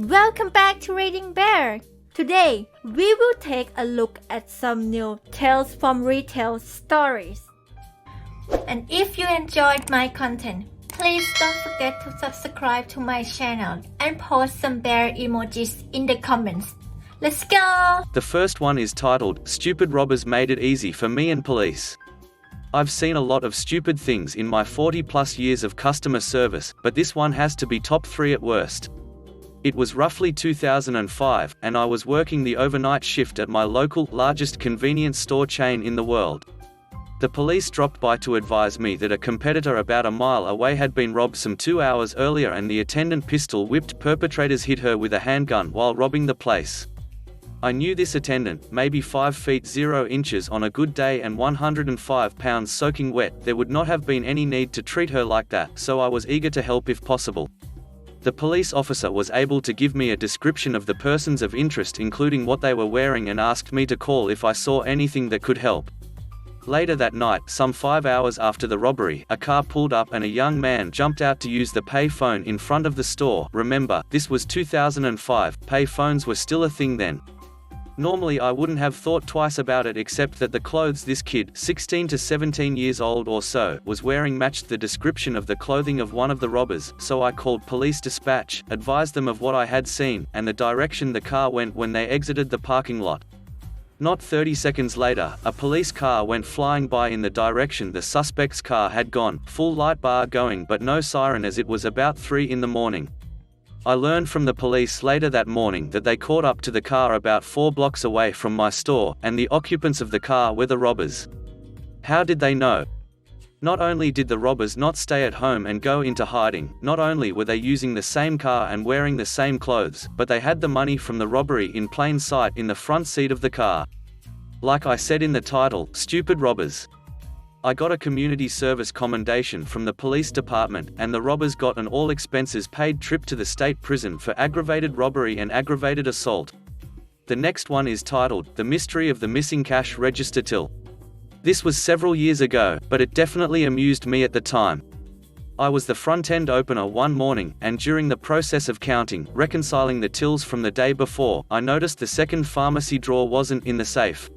Welcome back to Reading Bear. Today, we will take a look at some new Tales from Retail stories. And if you enjoyed my content, please don't forget to subscribe to my channel and post some bear emojis in the comments. Let's go! The first one is titled, Stupid Robbers Made It Easy for Me and Police. I've seen a lot of stupid things in my 40+ years of customer service, but this one has to be top 3 at worst. It was roughly 2005, and I was working the overnight shift at my local, largest convenience store chain in the world. The police dropped by to advise me that a competitor about a mile away had been robbed some 2 hours earlier, and the attendant pistol-whipped perpetrators hit her with a handgun while robbing the place. I knew this attendant, maybe 5 feet 0 inches on a good day and 105 pounds soaking wet. There would not have been any need to treat her like that, so I was eager to help if possible. The police officer was able to give me a description of the persons of interest, including what they were wearing, and asked me to call if I saw anything that could help. Later that night, some 5 hours after the robbery, a car pulled up and a young man jumped out to use the pay phone in front of the store. Remember, this was 2005, pay phones were still a thing then. Normally I wouldn't have thought twice about it, except that the clothes this kid, 16 to 17 years old or so, was wearing matched the description of the clothing of one of the robbers, so I called police dispatch, advised them of what I had seen, and the direction the car went when they exited the parking lot. Not 30 seconds later, a police car went flying by in the direction the suspect's car had gone, full light bar going but no siren, as it was about 3 in the morning. I learned from the police later that morning that they caught up to the car about 4 blocks away from my store, and the occupants of the car were the robbers. How did they know? Not only did the robbers not stay at home and go into hiding, not only were they using the same car and wearing the same clothes, but they had the money from the robbery in plain sight in the front seat of the car. Like I said in the title, stupid robbers. I got a community service commendation from the police department, and the robbers got an all-expenses-paid trip to the state prison for aggravated robbery and aggravated assault. The next one is titled, The Mystery of the Missing Cash Register Till. This was several years ago, but it definitely amused me at the time. I was the front-end opener one morning, and during the process of counting, reconciling the tills from the day before, I noticed the second pharmacy drawer wasn't in the safe.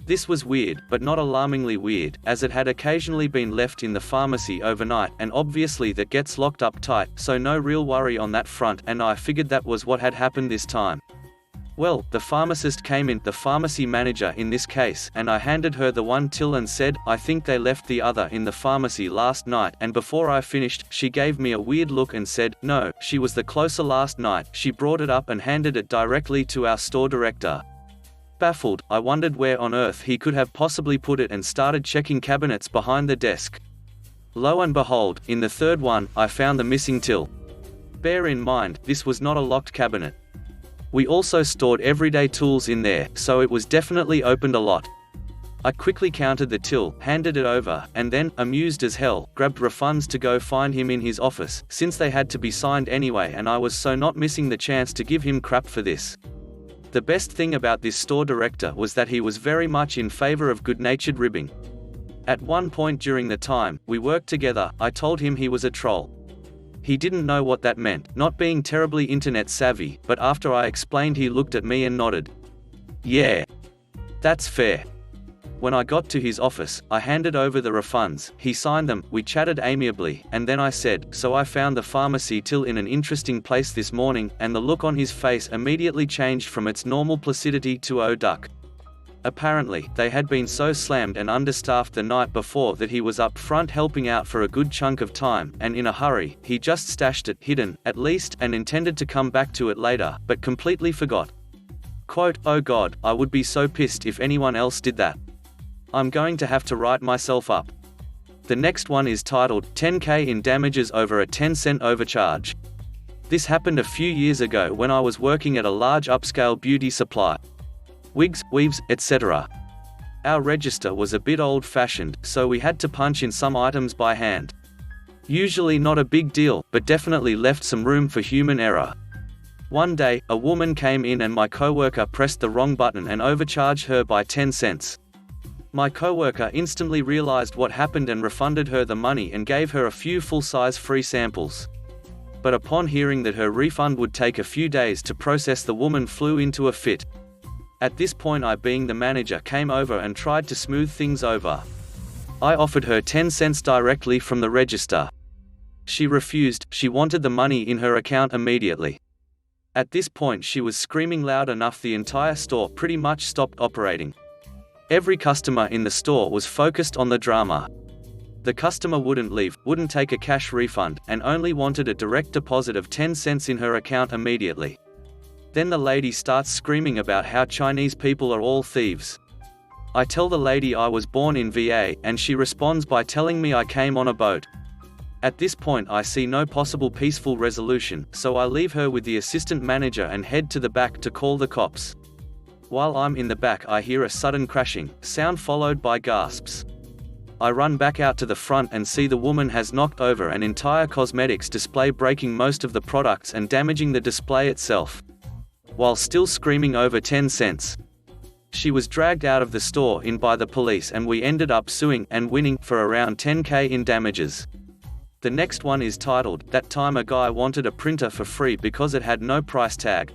This was weird, but not alarmingly weird, as it had occasionally been left in the pharmacy overnight, and obviously that gets locked up tight, so no real worry on that front, and I figured that was what had happened this time. Well, the pharmacist came in, the pharmacy manager in this case, and I handed her the one till and said, I think they left the other in the pharmacy last night, and before I finished, she gave me a weird look and said, no, she was the closer last night. She brought it up and handed it directly to our store director. Baffled, I wondered where on earth he could have possibly put it and started checking cabinets behind the desk. Lo and behold, in the third one, I found the missing till. Bear in mind, this was not a locked cabinet. We also stored everyday tools in there, so it was definitely opened a lot. I quickly counted the till, handed it over, and then, amused as hell, grabbed refunds to go find him in his office, since they had to be signed anyway, and I was so not missing the chance to give him crap for this. The best thing about this store director was that he was very much in favor of good-natured ribbing. At one point during the time we worked together, I told him he was a troll. He didn't know what that meant, not being terribly internet savvy, but after I explained he looked at me and nodded. Yeah. That's fair. When I got to his office, I handed over the refunds, he signed them, we chatted amiably, and then I said, so I found the pharmacy till in an interesting place this morning, and the look on his face immediately changed from its normal placidity to oh duck. Apparently, they had been so slammed and understaffed the night before that he was up front helping out for a good chunk of time, and in a hurry, he just stashed it, hidden, at least, and intended to come back to it later, but completely forgot. Quote, oh God, I would be so pissed if anyone else did that. I'm going to have to write myself up. The next one is titled, 10K in damages over a 10-cent overcharge. This happened a few years ago when I was working at a large upscale beauty supply. Wigs, weaves, etc. Our register was a bit old-fashioned, so we had to punch in some items by hand. Usually not a big deal, but definitely left some room for human error. One day, a woman came in and my coworker pressed the wrong button and overcharged her by 10 cents. My coworker instantly realized what happened and refunded her the money and gave her a few full-size free samples. But upon hearing that her refund would take a few days to process, the woman flew into a fit. At this point I, being the manager, came over and tried to smooth things over. I offered her 10 cents directly from the register. She refused. She wanted the money in her account immediately. At this point she was screaming loud enough the entire store pretty much stopped operating. Every customer in the store was focused on the drama. The customer wouldn't leave, wouldn't take a cash refund, and only wanted a direct deposit of 10 cents in her account immediately. Then the lady starts screaming about how Chinese people are all thieves. I tell the lady I was born in VA, and she responds by telling me I came on a boat. At this point I see no possible peaceful resolution, so I leave her with the assistant manager and head to the back to call the cops. While I'm in the back I hear a sudden crashing sound followed by gasps. I run back out to the front and see the woman has knocked over an entire cosmetics display, breaking most of the products and damaging the display itself, while still screaming over 10 cents. She was dragged out of the store by the police, and we ended up suing and winning for around 10K in damages. The next one is titled, "That Time a Guy Wanted a Printer for Free Because It Had No Price Tag."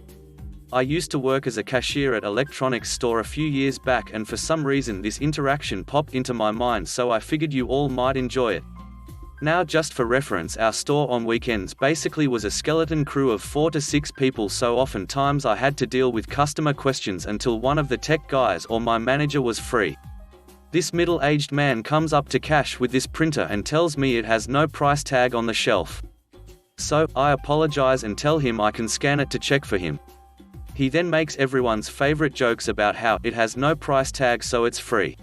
I used to work as a cashier at electronics store a few years back, and for some reason this interaction popped into my mind, so I figured you all might enjoy it. Now, just for reference, our store on weekends basically was a skeleton crew of 4 to 6 people, so oftentimes I had to deal with customer questions until one of the tech guys or my manager was free. This middle-aged man comes up to cash with this printer and tells me it has no price tag on the shelf. So, I apologize and tell him I can scan it to check for him. He then makes everyone's favorite jokes about how it has no price tag so it's free.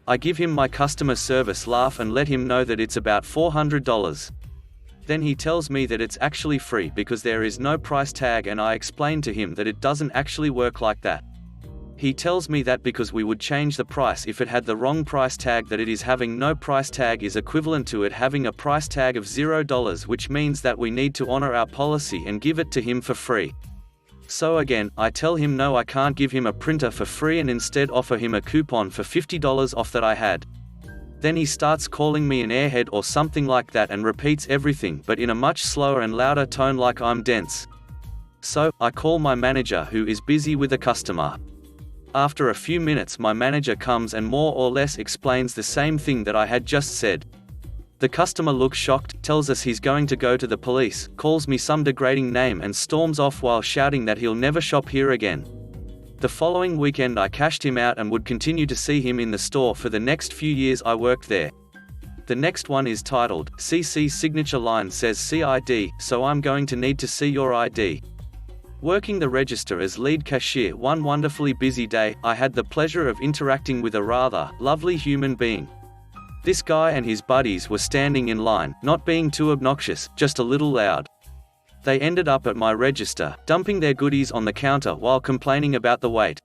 I give him my customer service laugh and let him know that it's about $400. Then he tells me that it's actually free because there is no price tag, and I explain to him that it doesn't actually work like that. He tells me that because we would change the price if it had the wrong price tag, that it is having no price tag is equivalent to it having a price tag of $0, which means that we need to honor our policy and give it to him for free. So again, I tell him no, I can't give him a printer for free and instead offer him a coupon for $50 off that I had. Then he starts calling me an airhead or something like that and repeats everything, but in a much slower and louder tone, like I'm dense. So, I call my manager, who is busy with a customer. After a few minutes my manager comes and more or less explains the same thing that I had just said. The customer looks shocked, tells us he's going to go to the police, calls me some degrading name and storms off while shouting that he'll never shop here again. The following weekend I cashed him out and would continue to see him in the store for the next few years I worked there. The next one is titled, "CC's signature line says CID, so I'm going to need to see your ID." Working the register as lead cashier one wonderfully busy day, I had the pleasure of interacting with a rather lovely human being. This guy and his buddies were standing in line, not being too obnoxious, just a little loud. They ended up at my register, dumping their goodies on the counter while complaining about the wait.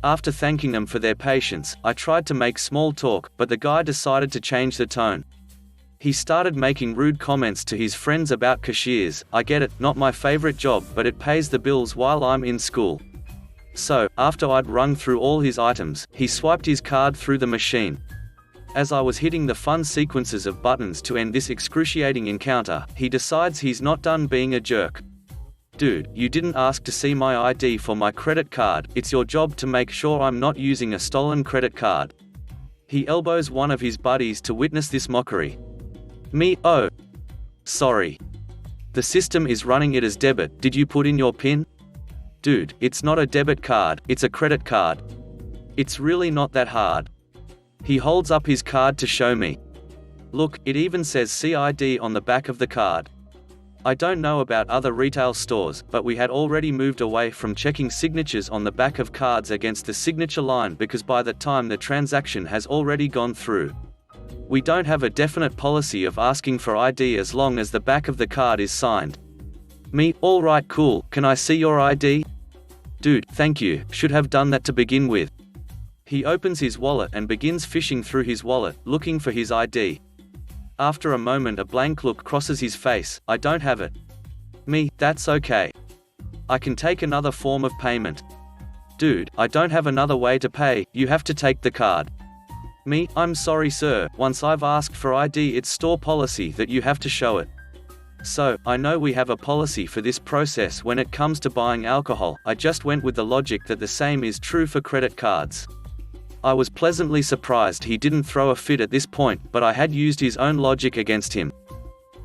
After thanking them for their patience, I tried to make small talk, but the guy decided to change the tone. He started making rude comments to his friends about cashiers. I get it, not my favorite job, but it pays the bills while I'm in school. So, after I'd rung through all his items, he swiped his card through the machine. As I was hitting the fun sequences of buttons to end this excruciating encounter, he decides he's not done being a jerk. "Dude, you didn't ask to see my ID for my credit card, it's your job to make sure I'm not using a stolen credit card." He elbows one of his buddies to witness this mockery. Me, "Oh. Sorry. The system is running it as debit, did you put in your PIN?" "Dude, it's not a debit card, it's a credit card. It's really not that hard." He holds up his card to show me. "Look, it even says CID on the back of the card." I don't know about other retail stores, but we had already moved away from checking signatures on the back of cards against the signature line because by the time the transaction has already gone through. We don't have a definite policy of asking for ID as long as the back of the card is signed. Me, "Alright, cool, can I see your ID?" "Dude, thank you, should have done that to begin with." He opens his wallet and begins fishing through his wallet, looking for his ID. After a moment a blank look crosses his face. "I don't have it." Me, "That's okay. I can take another form of payment." "Dude, I don't have another way to pay, you have to take the card." Me, "I'm sorry sir, once I've asked for ID it's store policy that you have to show it." So, I know we have a policy for this process when it comes to buying alcohol. I just went with the logic that the same is true for credit cards. I was pleasantly surprised he didn't throw a fit at this point, but I had used his own logic against him.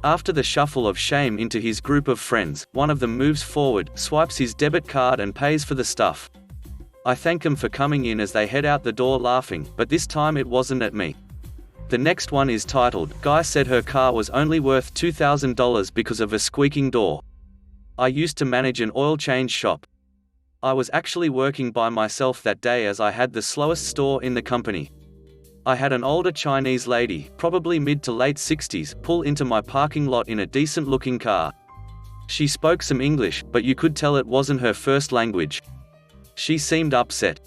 After the shuffle of shame into his group of friends, one of them moves forward, swipes his debit card and pays for the stuff. I thank them for coming in as they head out the door laughing, but this time it wasn't at me. The next one is titled, Guy Said Her Car Was Only Worth $2,000 Because of a Squeaking Door. I used to manage an oil change shop. I was actually working by myself that day as I had the slowest store in the company. I had an older Chinese lady, probably mid to late 60s, pull into my parking lot in a decent-looking car. She spoke some English, but you could tell it wasn't her first language. She seemed upset.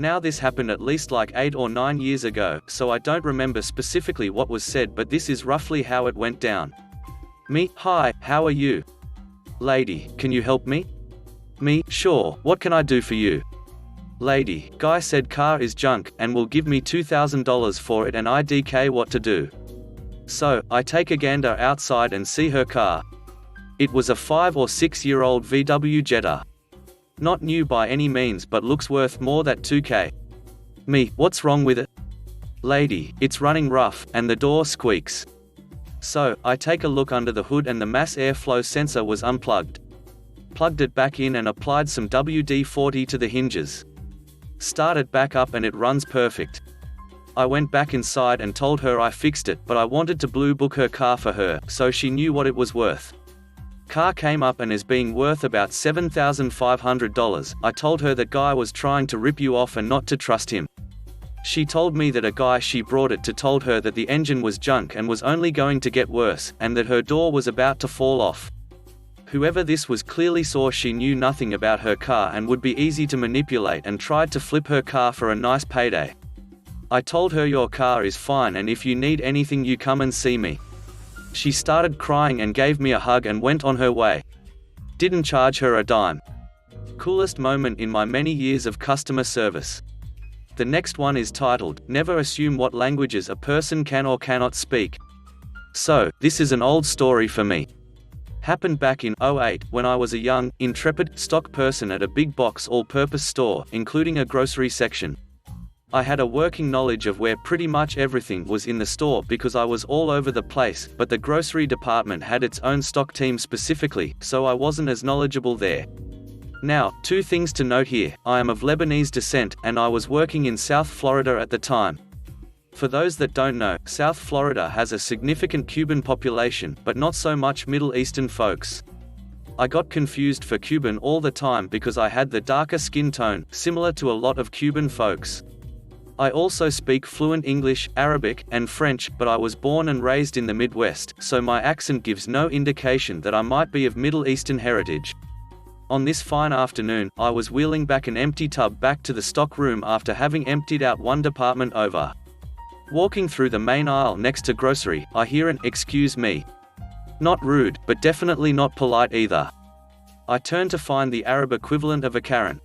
Now this happened at least like 8 or 9 years ago, so I don't remember specifically what was said, but this is roughly how it went down. Me, hi, how are you? Lady, can you help me? Me, sure, what can I do for you? Lady, Guy said car is junk, and will give me $2,000 for it and IDK what to do. So, I take a gander outside and see her car. It was a 5 or 6 year old VW Jetta. Not new by any means, but looks worth more than $2K. Me, what's wrong with it? Lady, it's running rough, and the door squeaks. So, I take a look under the hood and the mass airflow sensor was unplugged. Plugged it back in and applied some WD-40 to the hinges. Started back up and it runs perfect. I went back inside and told her I fixed it, but I wanted to blue book her car for her, so she knew what it was worth. Car came up and is being worth about $7,500. I told her that Guy was trying to rip you off and not to trust him. She told me that a guy she brought it to told her that the engine was junk and was only going to get worse, and that her door was about to fall off. Whoever this was clearly saw she knew nothing about her car and would be easy to manipulate and tried to flip her car for a nice payday. I told her your car is fine and if you need anything you come and see me. She started crying and gave me a hug and went on her way. Didn't charge her a dime. Coolest moment in my many years of customer service. The next one is titled, Never Assume What Languages a Person Can or Cannot Speak. So, this is an old story for me. Happened back in '08, when I was a young, intrepid, stock person at a big box all-purpose store, including a grocery section. I had a working knowledge of where pretty much everything was in the store because I was all over the place, but the grocery department had its own stock team specifically, so I wasn't as knowledgeable there. Now, 2 things to note here. I am of Lebanese descent, and I was working in South Florida at the time. For those that don't know, South Florida has a significant Cuban population, but not so much Middle Eastern folks. I got confused for Cuban all the time because I had the darker skin tone, similar to a lot of Cuban folks. I also speak fluent English, Arabic, and French, but I was born and raised in the Midwest, so my accent gives no indication that I might be of Middle Eastern heritage. On this fine afternoon, I was wheeling back an empty tub back to the stock room after having emptied out one department over. Walking through the main aisle next to grocery, I hear an "excuse me." Not rude, but definitely not polite either. I turn to find the Arab equivalent of a Karen.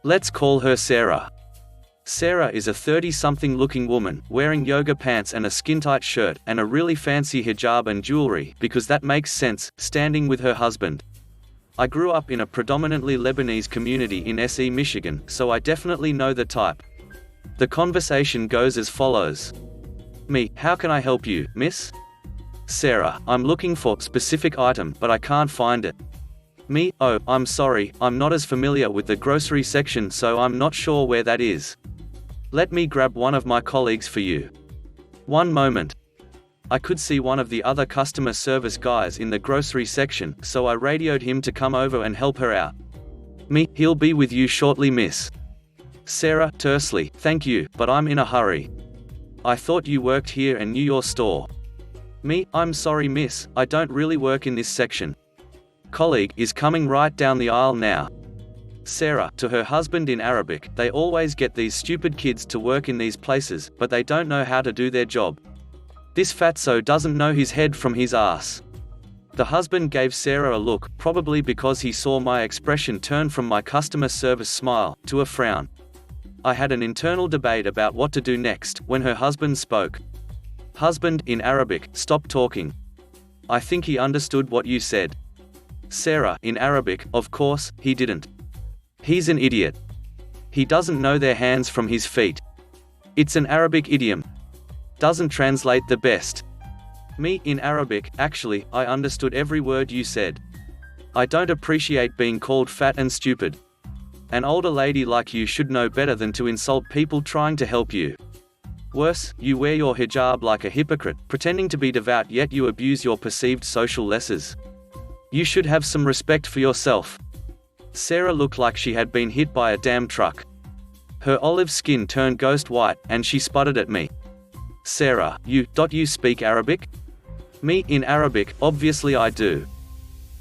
Let's call her Sarah. Sarah is a 30-something looking woman, wearing yoga pants and a skin-tight shirt, and a really fancy hijab and jewelry, because that makes sense, standing with her husband. I grew up in a predominantly Lebanese community in SE, Michigan, so I definitely know the type. The conversation goes as follows. Me, how can I help you, miss? Sarah, I'm looking for specific item, but I can't find it. Me, oh, I'm sorry, I'm not as familiar with the grocery section, so I'm not sure where that is. Let me grab one of my colleagues for you. One moment. I could see one of the other customer service guys in the grocery section, so I radioed him to come over and help her out. Me, he'll be with you shortly, miss. Sarah, tersely, thank you, but I'm in a hurry. I thought you worked here and knew your store. Me, I'm sorry miss, I don't really work in this section. Colleague is coming right down the aisle now. Sarah, to her husband in Arabic, they always get these stupid kids to work in these places, but they don't know how to do their job. This fatso doesn't know his head from his ass. The husband gave Sarah a look, probably because he saw my expression turn from my customer service smile to a frown. I had an internal debate about what to do next, when her husband spoke. Husband, in Arabic, stop talking. I think he understood what you said. Sarah, in Arabic, of course, he didn't. He's an idiot. He doesn't know their hands from his feet. It's an Arabic idiom. Doesn't translate the best. Me, in Arabic, actually, I understood every word you said. I don't appreciate being called fat and stupid. An older lady like you should know better than to insult people trying to help you. Worse, you wear your hijab like a hypocrite, pretending to be devout yet you abuse your perceived social lessers. You should have some respect for yourself. Sarah looked like she had been hit by a damn truck. Her olive skin turned ghost white, and she sputtered at me. Sarah, you speak Arabic? Me, in Arabic, obviously I do.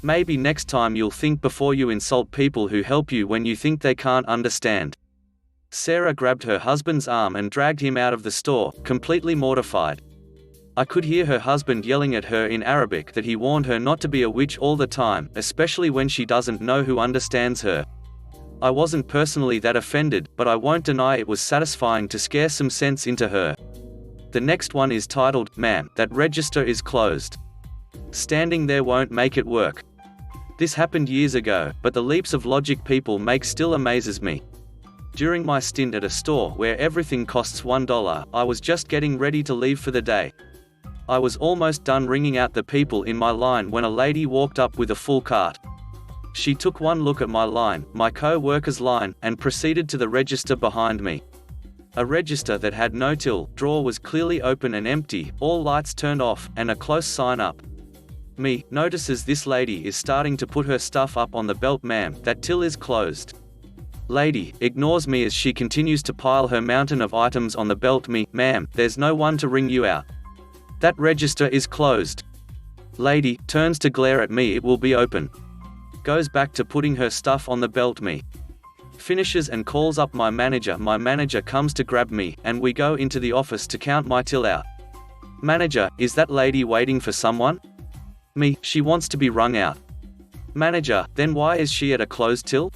Maybe next time you'll think before you insult people who help you when you think they can't understand. Sarah grabbed her husband's arm and dragged him out of the store, completely mortified. I could hear her husband yelling at her in Arabic that he warned her not to be a witch all the time, especially when she doesn't know who understands her. I wasn't personally that offended, but I won't deny it was satisfying to scare some sense into her. The next one is titled, "Ma'am, that register is closed. Standing there won't make it work." This happened years ago, but the leaps of logic people make still amazes me. During my stint at a store where everything costs $1, I was just getting ready to leave for the day. I was almost done ringing out the people in my line when a lady walked up with a full cart. She took one look at my line, my co-worker's line, and proceeded to the register behind me. A register that had no till drawer was clearly open and empty, all lights turned off, and a close sign up. Me notices this lady is starting to put her stuff up on the belt. "Ma'am, that till is closed." Lady ignores me as she continues to pile her mountain of items on the belt. Me, "Ma'am, there's no one to ring you out. That register is closed." Lady turns to glare at me. "It will be open." Goes back to putting her stuff on the belt. Me finishes and calls up my manager. My manager comes to grab me, and we go into the office to count my till out. Manager, is that lady waiting for someone? Me, she wants to be rung out. Manager, then why is she at a closed till?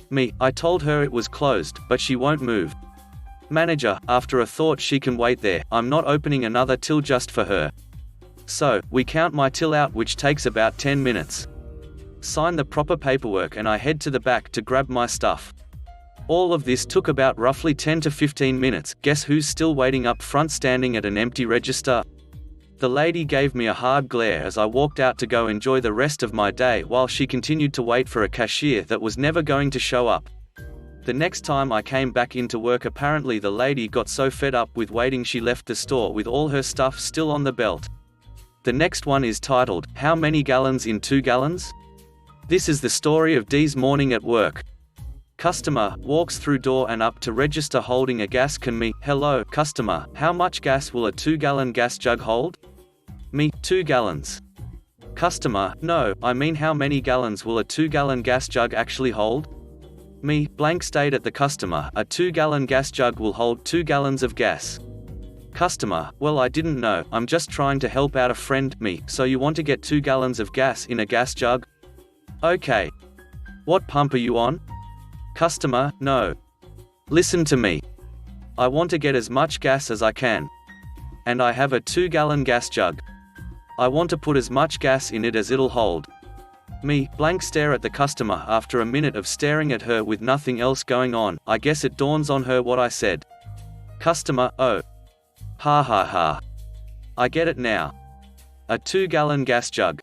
Me, I told her it was closed, but she won't move. Manager, after a thought, she can wait there. I'm not opening another till just for her. So, we count my till out, which takes about 10 minutes. Sign the proper paperwork and I head to the back to grab my stuff. All of this took about roughly 10 to 15 minutes. Guess who's still waiting up front standing at an empty register? The lady gave me a hard glare as I walked out to go enjoy the rest of my day while she continued to wait for a cashier that was never going to show up. The next time I came back into work, apparently the lady got so fed up with waiting she left the store with all her stuff still on the belt. The next one is titled, "How many gallons in 2 gallons?" This is the story of Dee's morning at work. Customer walks through door and up to register holding a gas can. Me, "Hello, customer, how much gas will a 2-gallon gas jug hold?" Me, 2 gallons. Customer, no, I mean how many gallons will a 2-gallon gas jug actually hold? Me, blank stayed at the customer, a 2-gallon gas jug will hold 2 gallons of gas. Customer, well, I didn't know, I'm just trying to help out a friend. Me, so you want to get 2 gallons of gas in a gas jug? Okay. What pump are you on? Customer, no. Listen to me. I want to get as much gas as I can. And I have a 2-gallon gas jug. I want to put as much gas in it as it'll hold. Me, blank stare at the customer. After a minute of staring at her with nothing else going on, I guess it dawns on her what I said. Customer, oh. Ha ha ha. I get it now. A 2-gallon gas jug.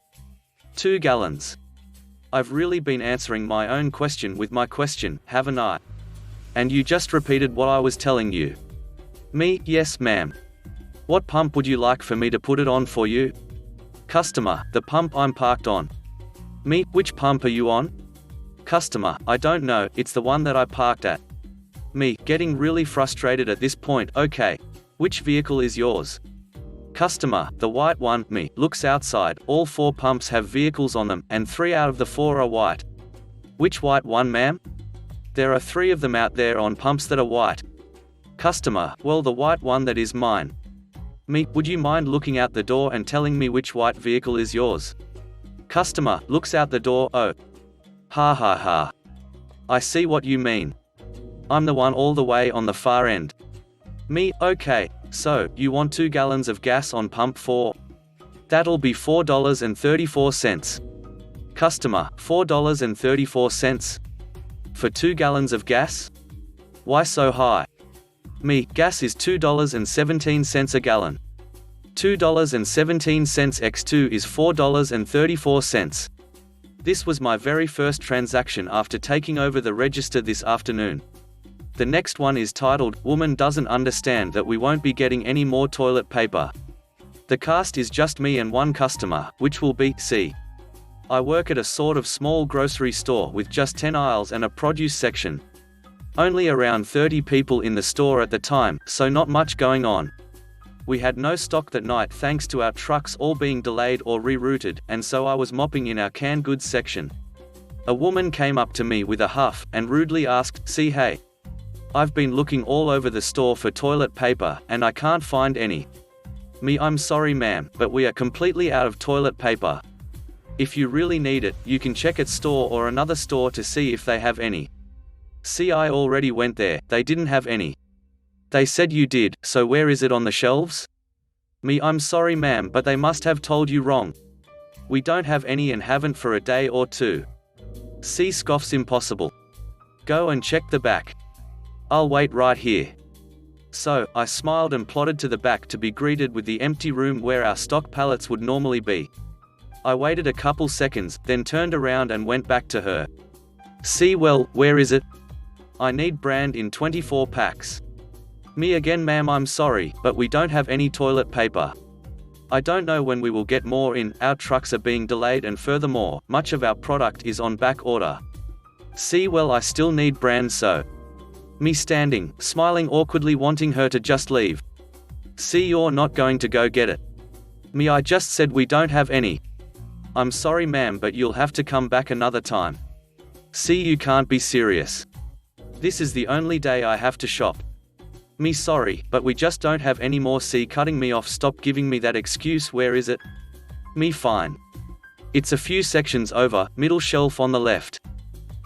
2 gallons. I've really been answering my own question with my question, haven't I? And you just repeated what I was telling you. Me, yes ma'am. What pump would you like for me to put it on for you? Customer, the pump I'm parked on. Me, which pump are you on? Customer, I don't know, it's the one that I parked at. Me, getting really frustrated at this point. Okay. Which vehicle is yours? Customer, the white one. Me, looks outside, all 4 pumps have vehicles on them, and 3 out of the 4 are white. Which white one, ma'am? There are 3 of them out there on pumps that are white. Customer, well, the white one that is mine. Me, would you mind looking out the door and telling me which white vehicle is yours? Customer, looks out the door, oh. Ha ha ha. I see what you mean. I'm the one all the way on the far end. Me, okay, so, you want 2 gallons of gas on pump 4? That'll be $4.34. Customer, $4.34? For 2 gallons of gas? Why so high? Me, gas is $2.17 a gallon. $2.17 x 2 is $4.34. This was my very first transaction after taking over the register this afternoon. The next one is titled, Woman Doesn't Understand That We Won't Be Getting Any More Toilet Paper. The cast is just me and one customer, which will be C. I work at a sort of small grocery store with just 10 aisles and a produce section. Only around 30 people in the store at the time, so not much going on. We had no stock that night thanks to our trucks all being delayed or rerouted, and so I was mopping in our canned goods section. A woman came up to me with a huff, and rudely asked, "See, hey. I've been looking all over the store for toilet paper, and I can't find any." Me, "I'm sorry ma'am, but we are completely out of toilet paper. If you really need it, you can check at store or another store to see if they have any." See, I already went there, they didn't have any. They said you did, so where is it on the shelves? Me, "I'm sorry ma'am, but they must have told you wrong. We don't have any and haven't for a day or two." C scoffs, "Impossible. Go and check the back. I'll wait right here." So, I smiled and plodded to the back to be greeted with the empty room where our stock pallets would normally be. I waited a couple seconds, then turned around and went back to her. "See, well, where is it? I need brand in 24 packs. Me again, "Ma'am, I'm sorry, but we don't have any toilet paper. I don't know when we will get more in, our trucks are being delayed and furthermore, much of our product is on back order." See, well, I still need brand, so. Me standing, smiling awkwardly, wanting her to just leave. See, you're not going to go get it. Me, "I just said we don't have any. I'm sorry ma'am, but you'll have to come back another time." See, you can't be serious. This is the only day I have to shop. Me, "Sorry, but we just don't have any more." See, cutting me off, "Stop giving me that excuse, where is it?" Me, "Fine. It's a few sections over, middle shelf on the left.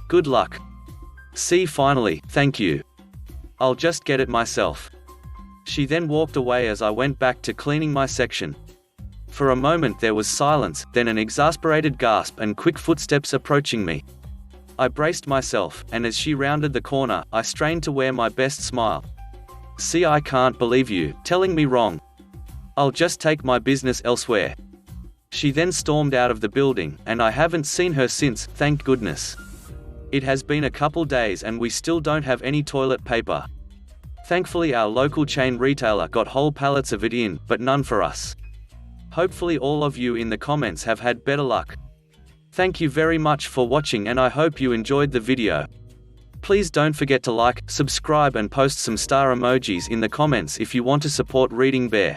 Good luck." See, finally, "Thank you. I'll just get it myself." She then walked away as I went back to cleaning my section. For a moment there was silence, then an exasperated gasp and quick footsteps approaching me. I braced myself, and as she rounded the corner, I strained to wear my best smile. "See, I can't believe you telling me wrong. I'll just take my business elsewhere." She then stormed out of the building, and I haven't seen her since, thank goodness. It has been a couple days and we still don't have any toilet paper. Thankfully our local chain retailer got whole pallets of it in, but none for us. Hopefully all of you in the comments have had better luck. Thank you very much for watching and I hope you enjoyed the video. Please don't forget to like, subscribe and post some star emojis in the comments if you want to support Reading Bear.